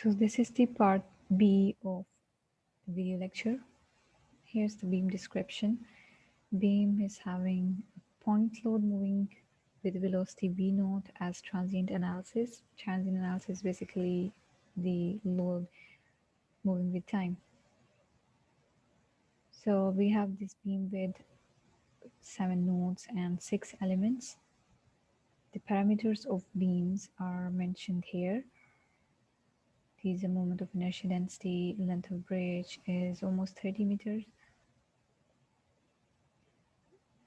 So this is the part B of the video lecture. Here's the beam description. Beam is having a point load moving with velocity v naught as transient analysis. Transient analysis is basically the load moving with time. So we have this beam with 7 nodes and 6 elements. The parameters of beams are mentioned here. These are moment of inertia density, length of bridge is almost 30 meters.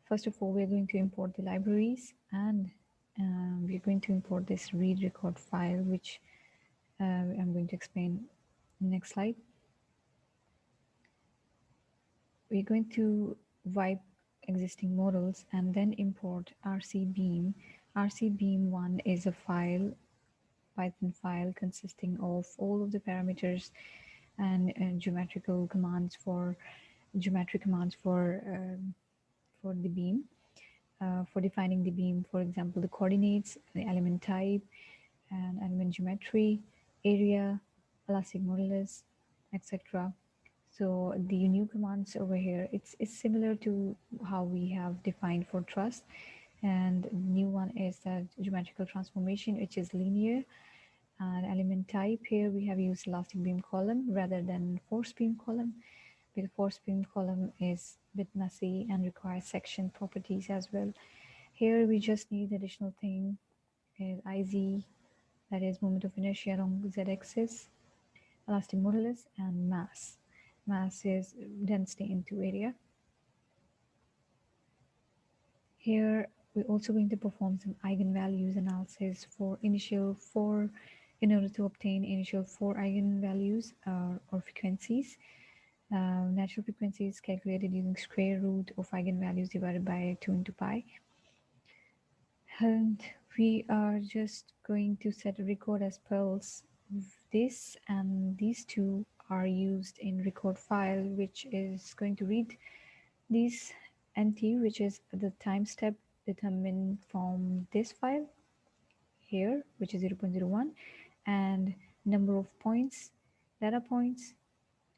First of all, we're going to import the libraries, and we're going to import this read record file, which I'm going to explain in the next slide. We're going to wipe existing models and then import rcbeam. rcbeam1 is a file, Python file consisting of all of the parameters and geometric commands for the beam. For defining the beam, for example, the coordinates, the element type, and element geometry, area, elastic modulus, etc. So the new commands over here, it's similar to how we have defined for Truss. And the new one is the geometrical transformation, which is linear. And element type, here we have used elastic beam column rather than force beam column, because force beam column is a bit messy and requires section properties as well. Here we just need additional thing is IZ, that is moment of inertia along z-axis, elastic modulus, and mass. Mass is density into area. Here we're also going to perform some eigenvalues analysis for in order to obtain initial 4 eigenvalues or frequencies. Natural frequency is calculated using square root of eigenvalues divided by 2 into pi. And we are just going to set a record as pulse. This and these two are used in record file, which is going to read these nt, which is the time step determined from this file here, which is 0.01, and number of points, data points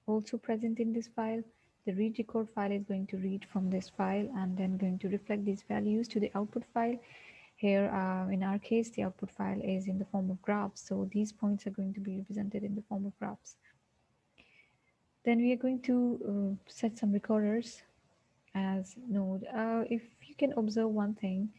also present in this file. The read record file is going to read from this file and then going to reflect these values to the output file. Here, in our case, the output file is in the form of graphs, so these points are going to be represented in the form of graphs. Then we are going to set some recorders as node. If you can observe one thing,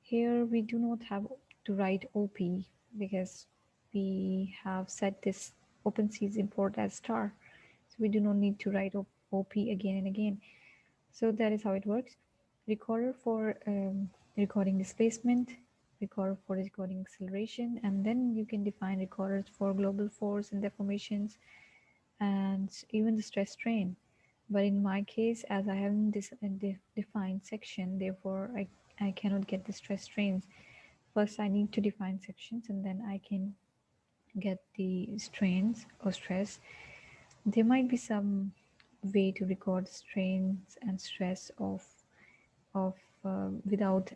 here we do not have to write OP because we have set this Opensees import as star. So we do not need to write OP again and again. So that is how it works. Recorder for recording displacement, recorder for recording acceleration, and then you can define recorders for global force and deformations and even the stress strain. But in my case, as I haven't defined section, therefore I cannot get the stress strains. First, I need to define sections and then I can get the strains or stress. There might be some way to record strains and stress of without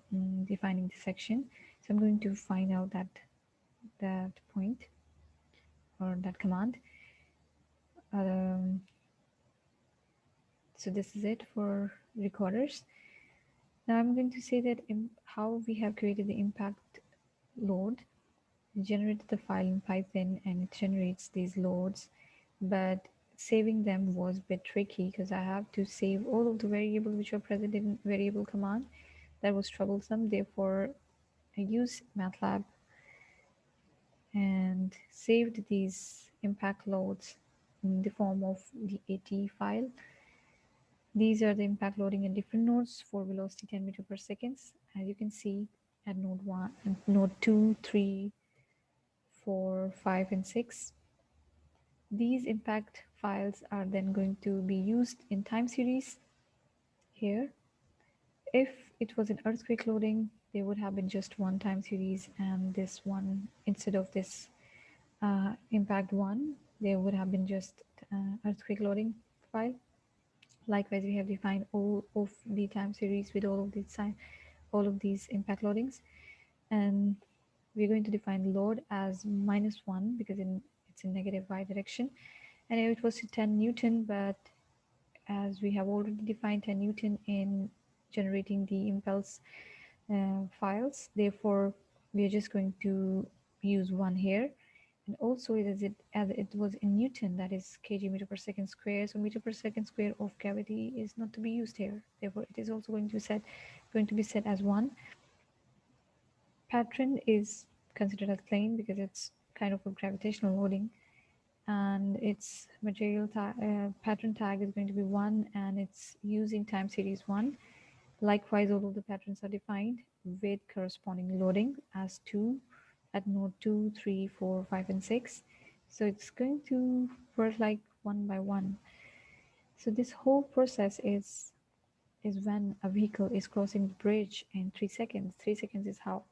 defining the section. So I'm going to find out that point or that command. So this is it for recorders. Now I'm going to say that how we have created the impact load. We generated the file in Python and it generates these loads, but saving them was a bit tricky because I have to save all of the variables which are present in variable command. That was troublesome. Therefore, I used MATLAB and saved these impact loads in the form of the AT file. These are the impact loading in different nodes for velocity 10 meters per second. As you can see at node 1, node 2, 3, 4, 5, and 6. These impact files are then going to be used in time series here. If it was an earthquake loading, there would have been just one time series, and this one, instead of this impact 1, there would have been just earthquake loading file. Likewise, we have defined all of the time series with all of these impact loadings, and we're going to define load as -1 because it's it's in negative y direction, and it was 10 Newton, but as we have already defined 10 Newton in generating the impulse files, therefore we are just going to use 1 here. And also as it was in Newton, that is kg meter per second square, so meter per second square of gravity is not to be used here, therefore it is also going to be set as 1. Pattern is considered as plane because it's kind of a gravitational loading, and its pattern tag is going to be 1, and it's using time series 1. Likewise, all of the patterns are defined with corresponding loading as 2 at node 2, 3, 4, 5, and 6. So it's going to work like 1 by 1. So this whole process is when a vehicle is crossing the bridge in 3 seconds. 3 seconds is how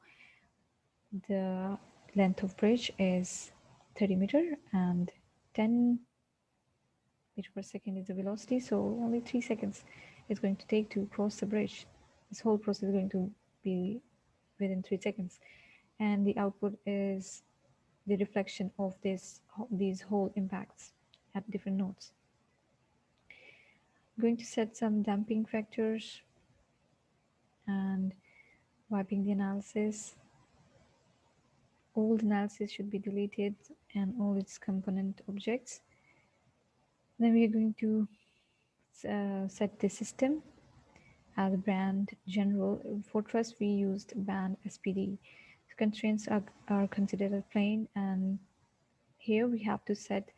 the length of bridge is 30 meter, and 10 meter per second is the velocity, so only 3 seconds is going to take to cross the bridge. This whole process is going to be within 3 seconds, and the output is the reflection of these whole impacts at different nodes. I'm going to set some damping factors and wiping the analysis. Old analysis should be deleted and all its component objects. Then we are going to set the system as brand general. For Truss, we used band SPD. The constraints are considered as plain, and here we have to set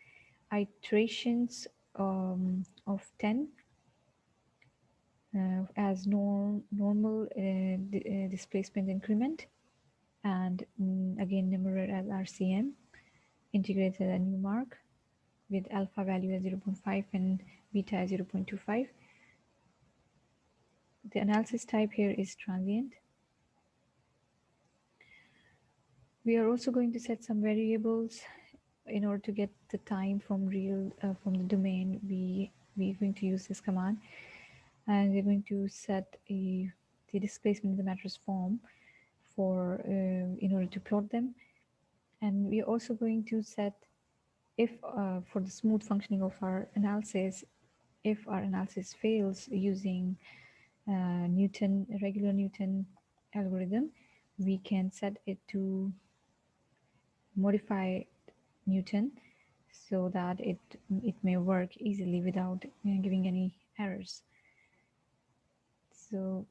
iterations of 10 as normal displacement increment, and again numerator as RCM, integrated a new mark with alpha value as 0.5 and beta as 0.25. The analysis type here is transient. We are also going to set some variables in order to get the time from from the domain. We're going to use this command, and we're going to set the displacement in the matrix form for in order to plot them. And we're also going to set, if for the smooth functioning of our analysis, if our analysis fails using regular Newton algorithm, we can set it to modify Newton so that it may work easily without giving any errors. So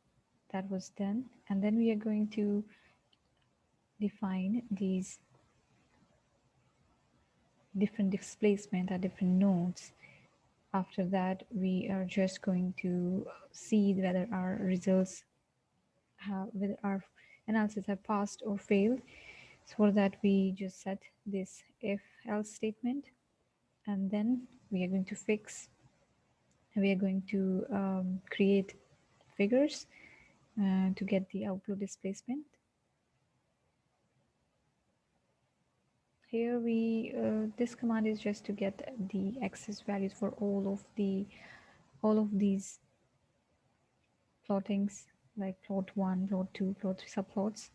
that was done, and then we are going to define these different displacement at different nodes. After that, we are just going to see whether our results whether our analysis have passed or failed. So for that, we just set this if else statement, and then we are going to create figures to get the output displacement. Here this command is just to get the access values for all of these plottings, like plot 1, plot 2, plot 3 subplots,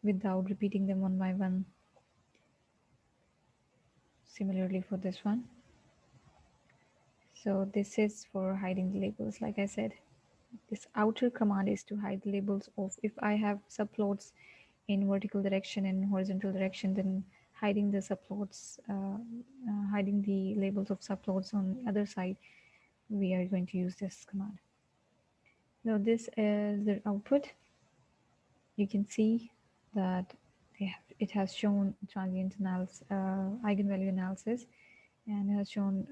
without repeating them one by one. Similarly for this one. So this is for hiding the labels. Like I said, this outer command is to hide the labels of, if I have subplots in vertical direction and horizontal direction, then hiding the subplots, hiding the labels of subplots on the other side, we are going to use this command. Now this is the output. You can see that it has shown transient analysis, eigenvalue analysis, and it has shown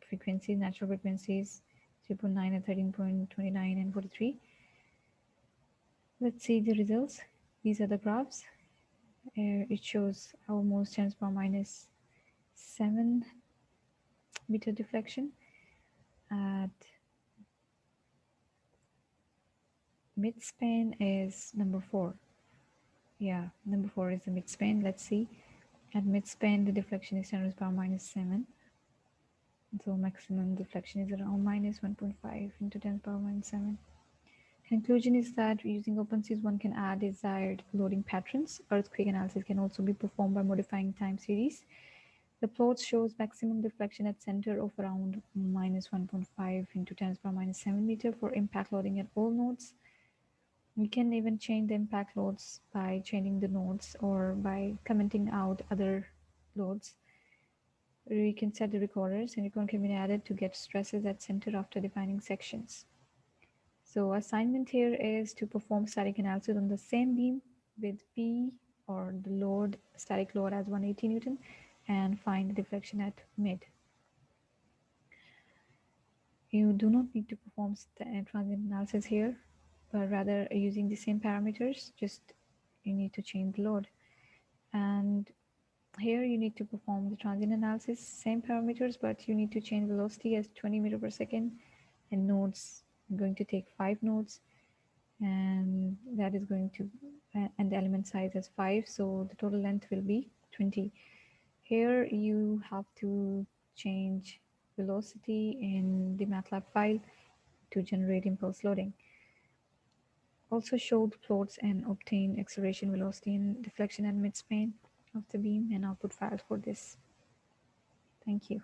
frequencies, natural frequencies, 0.9 and 13.29 and 43. Let's see the results. These are the graphs. It shows almost 10 to the power minus 7 meter deflection at midspan is number 4. Yeah, number 4 is the midspan. Let's see. At midspan, the deflection is 10 to the power minus 7. So maximum deflection is around minus 1.5 into 10 to the power minus 7. Conclusion is that using Opensees, one can add desired loading patterns. Earthquake analysis can also be performed by modifying time series. The plot shows maximum deflection at center of around minus 1.5 into 10 to the power minus 7 meter for impact loading at all nodes. We can even change the impact loads by changing the nodes or by commenting out other loads. We can set the recorders, and record can be added to get stresses at center after defining sections. So assignment here is to perform static analysis on the same beam with P or the load, static load as 180 Newton, and find the deflection at mid. You do not need to perform transient analysis here, but rather using the same parameters, just you need to change the load. And here you need to perform the transient analysis, same parameters, but you need to change velocity as 20 meter per second, and nodes. I'm going to take 5 nodes, and that is going to, and the element size as 5, so the total length will be 20. Here you have to change velocity in the MATLAB file to generate impulse loading. Also show the plots and obtain acceleration, velocity, and deflection at midspan of the beam and output files for this. Thank you.